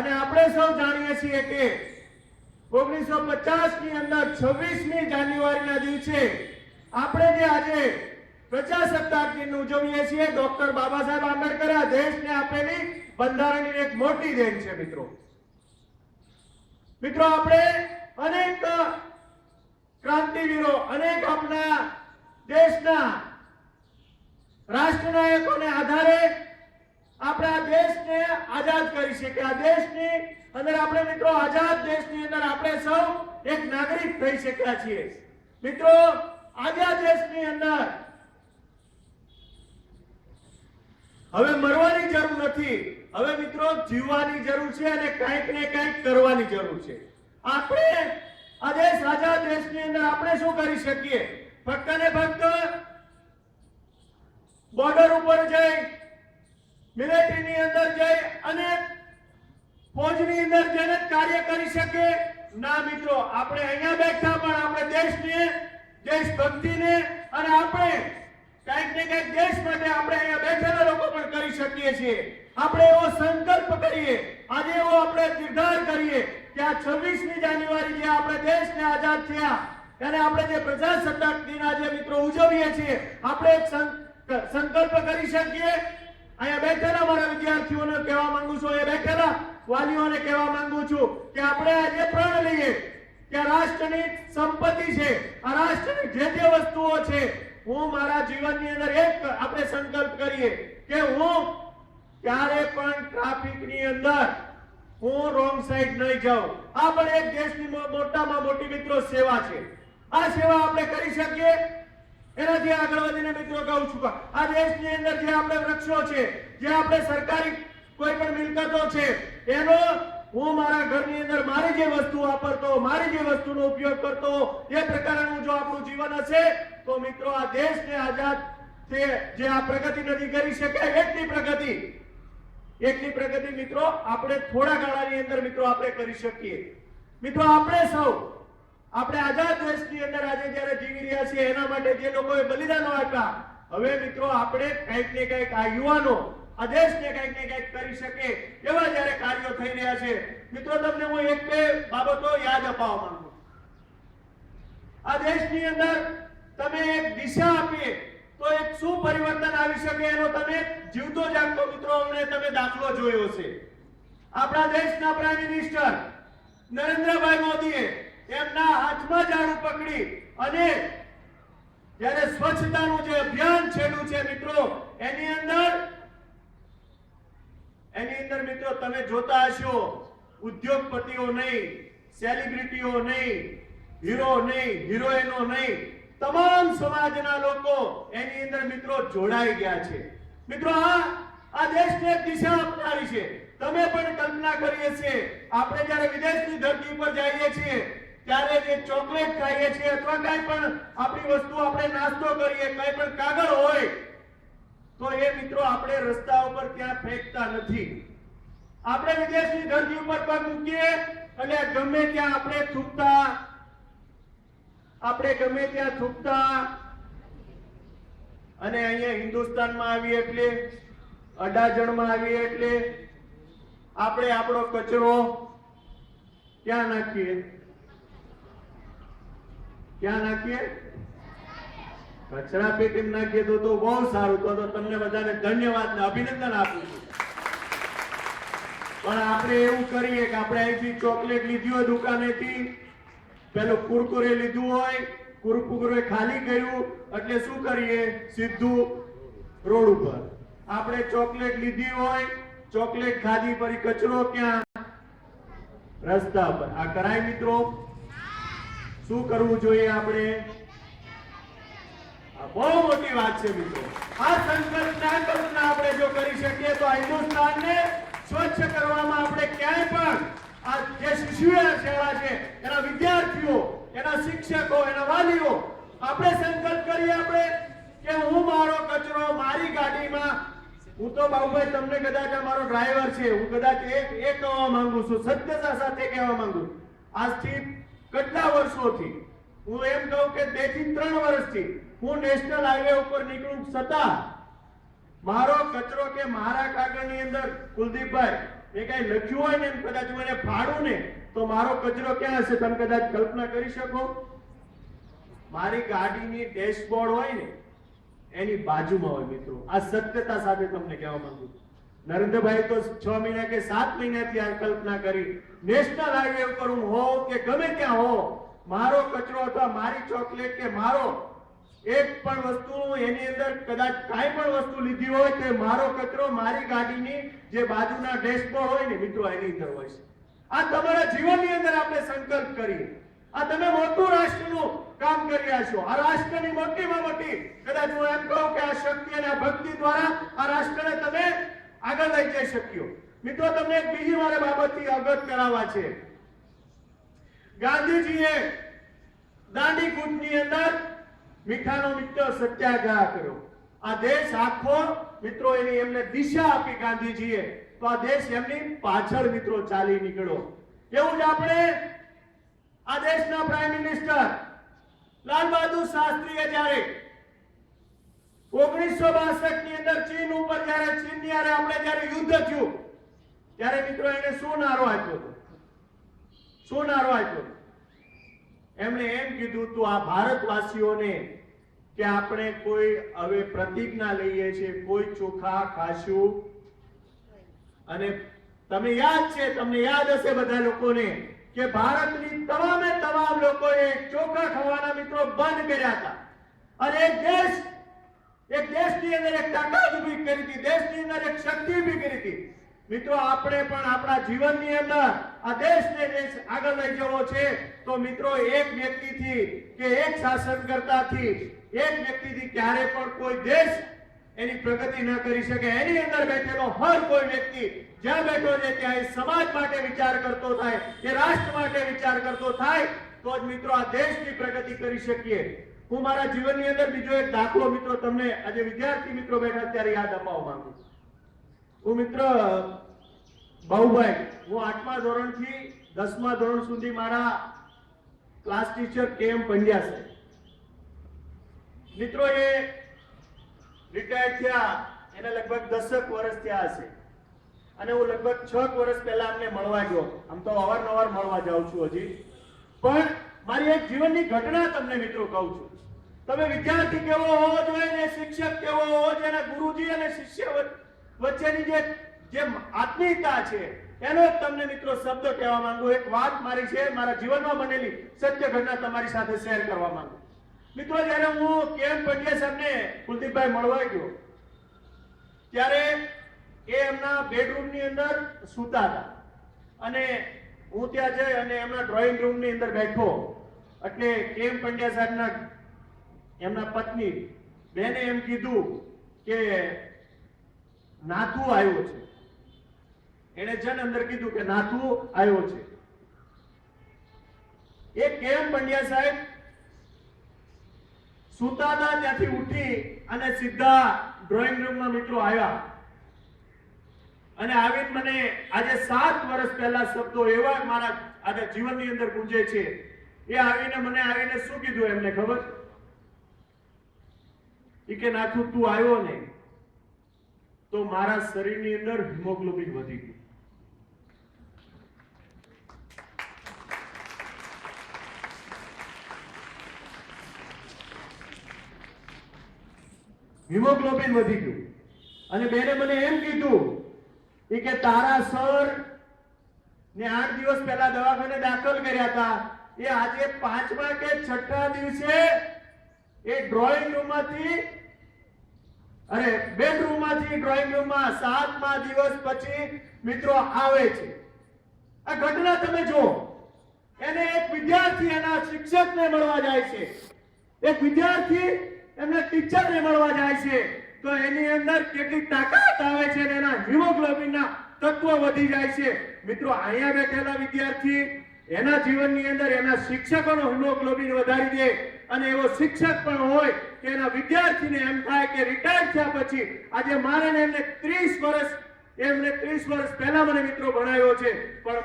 અને આપણે સૌ જાણીએ છીએ કે 1950 ની અંદર 26મી જાન્યુઆરીના દિવસે આપણે જે આજે પ્રજાસત્તાક દિન ઉજવીએ છીએ, ડોક્ટર બાબા સાહેબ આંબેડકરે આ દેશને આપેલી બંધારણની એક મોટી દેન છે. મિત્રો આપણે અનેક ક્રાંતિવીરો, અનેક આપણા દેશના રાષ્ટ્રનાયકોને આધારે આપણે આ દેશને આઝાદ કરી છે કે આ દેશની અંદર આપણે મિત્રો આઝાદ દેશની અંદર આપણે સૌ એક નાગરિક થઈ શક્યા છીએ. મિત્રો આજે આ દેશની અંદર હવે મરવાની જરૂર નથી, હવે મિત્રો જીવવાની જરૂર છે અને કંઈક ને કંઈક કરવાની જરૂર છે. આપણે આ દેશ આઝાદ દેશની અંદર આપણે શું કરી શકીએ? ફક્ત ને ફક્ત બોર્ડર ઉપર જઈ, મિલિટરીની અંદર જઈ અને ફૌજની અંદર જઈને કાર્ય કરી શકે ના મિત્રો. આપણે અહીંયા બેઠા પણ આપણે દેશને, દેશભક્તિને અને આપણે કંઈક ને કંઈક દેશ માટે આપણે અહીંયા બેઠેલા લોકો પણ કરી શકીએ છીએ. આપણે એવો સંકલ્પ કરીએ, આજે એવો આપણે નિર્ધાર કરીએ કે આ 26મી જાન્યુઆરી જે આપણે દેશને આઝાદ થયા અને આપણે જે પ્રજાસત્તાક દિન આજે મિત્રો ઉજવીએ છીએ, આપણે એક સંકલ્પ કરી શકીએ. અહીંયા બેઠેલા મારા વિદ્યાર્થીઓને કહેવા માંગુ છું, અહીંયા બેઠેલા વાલીઓને કહેવા માંગુ છું કે આપણે આજે પ્રણ લઈએ કે રાષ્ટ્રની સંપત્તિ છે, આ રાષ્ટ્રની જે વસ્તુઓ છે, હું મારા જીવનની અંદર એક આપણે સંકલ્પ કરીએ કે હું ક્યારે પણ ટ્રાફિકની અંદર હું રોંગ સાઈડ નહીં જાઉં. આ પણ એક દેશની મોટામાં મોટી મિત્રો સેવા છે. આ સેવા આપણે કરી શકીએ. એનાથી આગળ વધીને મિત્રો કહું છું કે આ દેશની અંદર જે આપણે વૃક્ષો છે, જે આપણે સરકારી કોઈ પણ મિલકતો છે, એનો હું મારા ઘરની અંદર મારી જે વસ્તુ વાપરતો, મારી જે વસ્તુનો ઉપયોગ કરતો, એ પ્રકારનું જો આપણું જીવન હશે તો મિત્રો આ દેશને આઝાદ છે જે આ પ્રગતિ નથી કરી શકાય એટલી પ્રગતિ મિત્રો આપણે થોડા ગાળાની અંદર મિત્રો આપણે કરી શકીએ. મિત્રો આપણે સૌ આપણે આઝાદ દેશની અંદર આજે જ્યારે જીવી રહ્યા છીએ એના માટે જે લોકોએ બલિદાનો આપ્યા, હવે મિત્રો આપણે કંઈક ને કંઈક આ યુવાનો આ દેશને કંઈક ને કંઈક કરી શકે એવા જ્યારે કાર્યો થઈ રહ્યા છે. મિત્રો તમને હું એક બે બાબતો યાદ અપાવવા માંગુ છું. આ દેશની અંદર તમે એક દિશા આપીએ તો એક શું પરિવર્તન આવી શકે એનો તમે જીવતો જાગતો મિત્રો અમને તમે દાખલો જોયો છે. આપણા દેશના પ્રાઇમ મિનિસ્ટર નરેન્દ્રભાઈ મોદીએ એમના હાથમાં ઝાડુ પકડી અને જ્યારે સ્વચ્છતાનું જે અભિયાન છેડ્યું છે મિત્રો, એની અંદર મિત્રો તમે જોતા હશો ઉદ્યોગપતિઓ નહીં, સેલિબ્રિટીઓ નહીં, હીરો નહીં, હિરોઈનો નહીં, તમામ સમાજના લોકો એની અંદર મિત્રો જોડાઈ ગયા છે. મિત્રો આ દેશને એક દિશા અપનાવી છે. તમે પણ કલ્પના કરીએ છીએ આપણે જ્યારે વિદેશની ધરતી પર જઈએ છીએ ત્યારે જે ચોકલેટ ખાઈએ છીએ અથવા કંઈ પણ આપણી વસ્તુ આપણે નાસ્તો કરીએ, કંઈ પણ કાગળ હોય તો એ મિત્રો આપણે રસ્તા ઉપર ત્યાં ફેંકતા નથી. આપણે વિદેશની ધરતી ઉપર પગ મૂકીએ અને ગમે ત્યાં આપણે થૂકતા અને અહીંયા હિન્દુસ્તાનમાં આવીએ એટલે અડાજણમાં આવીએ એટલે આપણે આપણો કચરો ક્યાં નાખીએ? કચરા પેટીમાં નાખીએ તો બહુ સારું. તો તમને બધાને ધન્યવાદ ને અભિનંદન આપું છું. પણ આપણે એવું કરીએ કે આપણે અહીંથી ચોકલેટ લીધી હોય દુકાનેથી, પેલો કુરકુરે લીધું હોય, કુરકુરે ખાલી કર્યું એટલે શું કરીએ? સીધું રોડ ઉપર. આપણે ચોકલેટ લીધી હોય, ચોકલેટ ખાધી, પછી કચરો ક્યાં? રસ્તા પર. આ કરાય મિત્રો? શું કરવું જોઈએ આપણે? આ બહુ મોટી વાત છે મિત્રો. આ સંકલ્પના આપણે જો કરી શકીએ તો હિન્દુસ્તાનને સ્વચ્છ કરવામાં આપણે ક્યાંય પણ આ જે શિશુ શાળા છે એના વિદ્યાર્થીઓ, એના શિક્ષકો, એના વાલીઓ આપણે સંકલ્પ કરીએ આપણે કે હું મારો કચરો મારી ગાડીમાં, હું તો બાબુભાઈ તમને કદાચ મારો ડ્રાઈવર છે, હું કદાચ એક કહેવા માંગુ છું, સત્યતા સાથે કહેવા માંગુ છું. આજથી કેટલા વર્ષોથી હું એમ કહું કે 2 થી 3 વર્ષથી હું નેશનલ હાઈવે ઉપર નીકળું છતાં મારો કચરો કે મારા કાગળની અંદર કુલદીપભાઈ મેં કઈ લખ્યું હોય ને કદાચ મને ફાડું ને તો મારો કચરો ક્યાં હશે તમે કદાચ કલ્પના કરી શકો? મારી ગાડીની ડેશબોર્ડ હોય ને એની બાજુમાં હોય મિત્રો. આ સત્યતા સાથે તમને કહેવા માંગુ છું. નરેન્દ્રભાઈ તો 6 મહિના કે 7 મહિનાથી આ કલ્પના કરી, નેશનલ હાઈવે ઉપર હું હો કે ગમે ત્યાં હો, મારો કચરો અથવા મારી ચોકલેટ કે મારો એક પણ વસ્તુ એની અંદર કદાચ કાંઈ પણ વસ્તુ લીધી હોય તો મારો કચરો મારી ગાડીની જે બાજુના ડેશબોર્ડ હોય ને મિત્રો એની અંદર હોય છે. આ તમારા જીવનની અંદર આપણે સંકલ્પ કરીએ. આ તમે મોટું રાષ્ટ્રનું કામ કરી રહ્યા છો. આ રાષ્ટ્રની મોટીમાં મોટી કદાચ હું એમ કહું કે આ શક્તિ અને આ ભક્તિ દ્વારા આ રાષ્ટ્રને તમે આગળ લઈ જઈ શક્યો. મિત્રો તમને એક બીજી મારે બાબતથી અવગત કરાવવા છે. ગાંધીજીએ દાંડી કૂચની અંદર મીઠાનો મિત્ર સત્યાગ્રહ કર્યો. આ દેશ આખો મિત્રો એની એમને દિશા આપી ગાંધીજીએ, તો આ દેશ એમની પાછળ મિત્રો ચાલી નીકળ્યો. એવું જ આપણે આ દેશના પ્રાઇમ મિનિસ્ટર લાલ બહાદુર શાસ્ત્રીએ જ્યારે 1962 ની અંદર ચીન ઉપર જ્યારે ચીનની હારે આપણે જ્યારે યુદ્ધ થયું ત્યારે મિત્રો એને શું નારો આપ્યો હતો? શું નારો આપ્યો? એમણે એમ કીધું તું આ ભારતવાસીઓને કે આપણે કોઈ હવે પ્રતિજ્ઞા લઈએ છીએ, કોઈ ચોખા ખાશું. અને તમને યાદ હશે બધા લોકોને કે ભારતની તમામે તમામ લોકોએ ચોખા ખાવાના મિત્રો બંધ કર્યા હતા. અને એક દેશની અંદર એક તાકાત ઊભી કરી હતી, દેશની અંદર એક શક્તિ ઊભી કરી હતી. મિત્રો આપણે પણ આપણા જીવનની અંદર આ દેશને આગળ લઈ જવો છે તો મિત્રો એક વ્યક્તિથી કે એક શાસનકર્તાથી એક વ્યક્તિથી ક્યારે પણ કોઈ દેશ એની પ્રગતિ ન કરી શકે. એની અંદર બેઠેલો હર કોઈ વ્યક્તિ જ્યાં બેઠો છે ત્યાં એ સમાજ માટે વિચાર કરતો થાય, એ રાષ્ટ્ર માટે વિચાર કરતો થાય તો જ મિત્રો આ દેશની પ્રગતિ કરી શકીએ. હું મારા જીવનની અંદર બીજો એક દાખલો મિત્રો તમને આજે વિદ્યાર્થી મિત્રો બેઠા ત્યારે યાદ અપાવવા માંગુ છું. હું મિત્ર બાહુભાઈ, હું 8મા ધોરણથી 10મા ધોરણ સુધી મારા ક્લાસ ટીચર કેએમ પંડ્યા છે. મિત્રો એ રિટાયર્ડ થયા એને લગભગ 10 વર્ષ થયા હશે અને હું લગભગ 6 વર્ષ પહેલા અમને મળવા ગયો. આમ તો અવારનવાર મળવા જાઉં છું હજી, પણ મારી એક જીવનની ઘટના તમને મિત્રો કહું છું. તમે વિદ્યાર્થી કેવો હોવો જોઈએ ને શિક્ષક કેવો હોવો જોઈએ, એના ગુરુજી અને શિષ્ય વચ્ચેની જે આત્મીયતા છે એનો તમને મિત્રો શબ્દ કહેવા માંગુ. એક વાત મારી છે, મારા જીવનમાં બનેલી સત્ય ઘટના તમારી સાથે શેર કરવા માંગુ. મિત્રો જ્યારે હું કેએમ પંડ્યા સાહેબને કુલદીપભાઈ મળવા ગયો ત્યારે એ એમના બેડરૂમની અંદર સૂતા હતા અને હું ત્યાં જઈ અને એમના ડ્રોઈંગ રૂમની અંદર બેઠો એટલે કેએમ પંડ્યા સાહેબના એમના પત્ની બેને એમ કીધું કે નાથુ આવ્યો છે. એને જન અંદર કીધું કે નાથુ આવ્યો છે. એ કેએમ પંડ્યા સાહેબ સૂતા હતા ત્યાંથી ઉઠી અને સીધા ડ્રોઈંગ રૂમમાં મિત્રો આવ્યા અને આવીને મને આજે 7 વર્ષ પહેલા શબ્દો એવા મારા આજે જીવનની અંદર ગુંજે છે. એ આવીને શું કીધું એમને ખબર? કે નાથુ તું આવ્યો ને તો મારા શરીરની અંદર હિમોગ્લોબિન વધી ગયું. હિમોગ્લોબિન વધી ગયું અને બેને મને એમ કીધું કે તારા સર ને 8 દિવસ પહેલા દવાખાને દાખલ કર્યા હતા. એ આજે 5મા કે 6ઠા દિવસે એ ડ્રોઈંગ રૂમમાંથી બેડરૂમમાંથી ડ્રોઈંગ રૂમમાં 7મા દિવસ પછી મિત્રો આવે છે. આ ઘટના તમે જો. એને એક વિદ્યાર્થી એના શિક્ષકને મળવા જાય છે, એક વિદ્યાર્થી એમના ટીચરને મળવા જાય છે તો એની અંદર કેટલી તાકાત આવે છે અને એના હિમોગ્લોબિનના તત્વો વધી જાય છે. મિત્રો અહીંયા બેઠેલા વિદ્યાર્થી એના જીવનની અંદર એના શિક્ષકોનો હિમોગ્લોબિન વધારી દે અને એવો શિક્ષક પણ હોય કે એના વિદ્યાર્થીને એમ થાય કે રિટાયર થયા પછી આજે મારે એમને 30 વર્ષ પહેલા મને મિત્રો ભણાવ્યો છે, પણ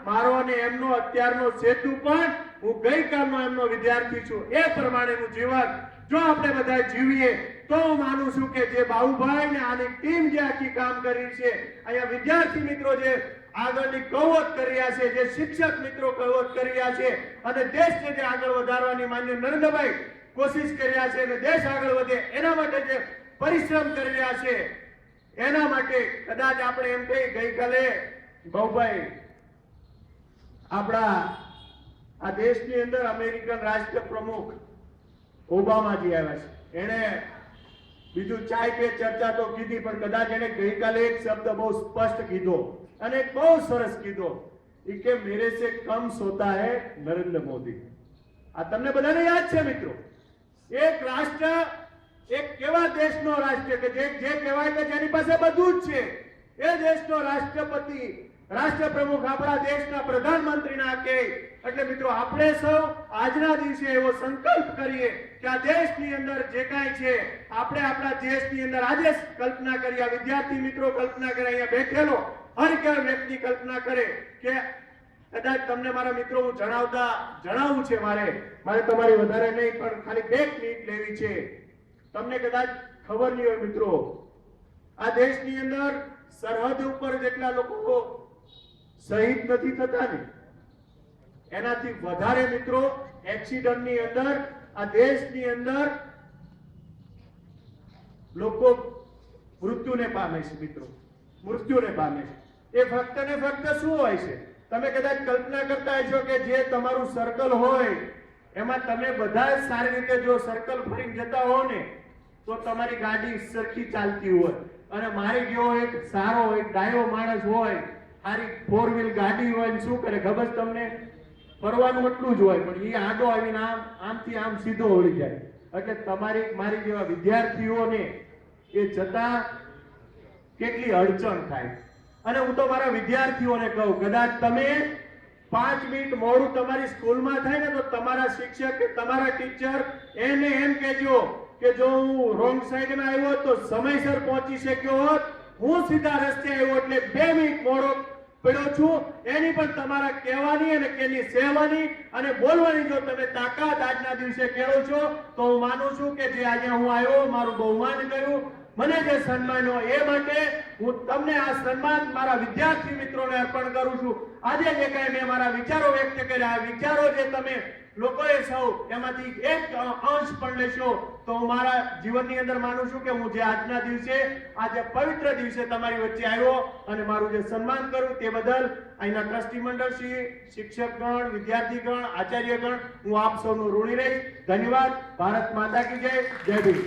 મારો અને એમનો અત્યારનો સેતુ પણ હું ગઈકાલનો એમનો વિદ્યાર્થી છું. એ પ્રમાણેનું જીવન જો આપણે બધા જીવીએ તો હું માનું છું કે જે બાબુભાઈ ને આની ટીમ જે આખી કામ કરી છે, અહીંયા વિદ્યાર્થી મિત્રો જે આગળની કવાયત કરી રહ્યા છે, જે શિક્ષક મિત્રો કવાયત કરી રહ્યા છે અને દેશને જે આગળ વધારવાની માન્ય નરેન્દ્રભાઈ કોશિશ કરી રહ્યા છે અને દેશ આગળ વધે એના માટે જે પરિશ્રમ કરી રહ્યા છે, એના માટે કદાચ આપણે એમ કહી ગઈકાલે બાબુભાઈ આપણા આ દેશની અંદર અમેરિકન રાષ્ટ્ર પ્રમુખ ઓબામાજી આવ્યા છે. એને બીજું ચાય પે ચર્ચા તો કીધી, પણ કદાચ એને ગઈકાલે એક શબ્દ બહુ સ્પષ્ટ કીધો અને બહુ સરસ કીધો કે મેરે સે કમ સોતા હૈ નરેન્દ્ર મોદી. આ તમને બધાને યાદ છે મિત્રો, એક રાષ્ટ્ર, એક કેવા દેશનો રાષ્ટ્ર કે જે કહેવાય કે જેની પાસે બધું જ છે, એ દેશનો રાષ્ટ્રપતિ, રાષ્ટ્ર પ્રમુખ આપણા દેશના પ્રધાનમંત્રીના કહે. એટલે મિત્રો આપણે સૌ આજના દિવસે એવો સંકલ્પ કરીએ કે આ દેશની અંદર જે કાંઈ છે, આપણે આપણા દેશની અંદર આજે કલ્પના કરી, આ વિદ્યાર્થી મિત્રો કલ્પના કરે, અહીંયા બેઠેલો હર કોઈ વ્યક્તિ કલ્પના કરે કે કદાચ તમને મારા મિત્રો હું જણાવવું છે, મારે તમારી વધારે નહીં પણ ખાલી 2 મિનિટ લેવી છે. તમને કદાચ ખબર નહીં હોય મિત્રો, આ દેશની અંદર સરહદ ઉપર જેટલા લોકો શહીદ નથી થતા ને, એનાથી વધારે મિત્રો એક્સિડન્ટની અંદર આ દેશની અંદર લોકો મૃત્યુને પામે છે મિત્રો, મૃત્યુને પામે છે. એ ફક્ત ને ફક્ત શું હોય છે, તમે કદાચ કલ્પના કરતા હશો કે જે તમારું સર્કલ હોય એમાં તમે બધા સારી રીતે જો સર્કલ ફરીને જતા હો ને તો તમારી ગાડી સરખી ચાલતી હોય, અને મારી જેવો એક સારો એક ડાયો માણસ હોય, સારી 4 વ્હીલ ગાડી હોય ને શું કરે ખબર તમને? ફરવાનું એટલું જ હોય, પણ એ આડો આવીને આમથી આમ સીધો વળી જાય. એટલે તમારી મારી જેવા વિદ્યાર્થીઓને એ જતા કેટલી અડચણ થાય. અને હું તો મારા વિદ્યાર્થીઓને કહું, કદાચ તમે 5 મિનિટ મોડું તમારી સ્કૂલમાં થાય ને તો તમારા શિક્ષક કે તમારા ટીચર એને એમ કહેજો કે જો હું રોંગ સાઈડમાં આવ્યો તો સમયસર પહોંચી શક્યો હોત, હું સીધા રસ્તે આવ્યો એટલે 2 મિનિટ મોડો પડ્યો છું, એની પણ તમારા કહેવાની અને કેની સહેવાની અને બોલવાની જો તમે તાકાત આજના દિવસે કેળવો છો તો હું માનું છું કે જે આજે હું આવ્યો, મારું બહુમાન કર્યું, મને જે સન્માન્યો, એ માટે હું તમને આ સન્માન મારા વિદ્યાર્થી મિત્રોને અર્પણ કરું છું. આજે જે કાંઈ મેં મારા વિચારો વ્યક્ત કર્યા, આ વિચારો જે તમે લોકોએ સૌ એમાંથી એક અંશ પણ લેશો તો હું મારા જીવનની અંદર માનું છું કે હું જે આજના દિવસે, આજે પવિત્ર દિવસે તમારી વચ્ચે આવ્યો અને મારું જે સન્માન કરું તે બદલ અહીંના ટ્રસ્ટી મંડળ શ્રી, શિક્ષકગણ, વિદ્યાર્થીગણ, આચાર્યગણ, હું આપ સૌનું ઋણી રહીશ. ધન્યવાદ. ભારત માતા કી જય. જય ભીમ.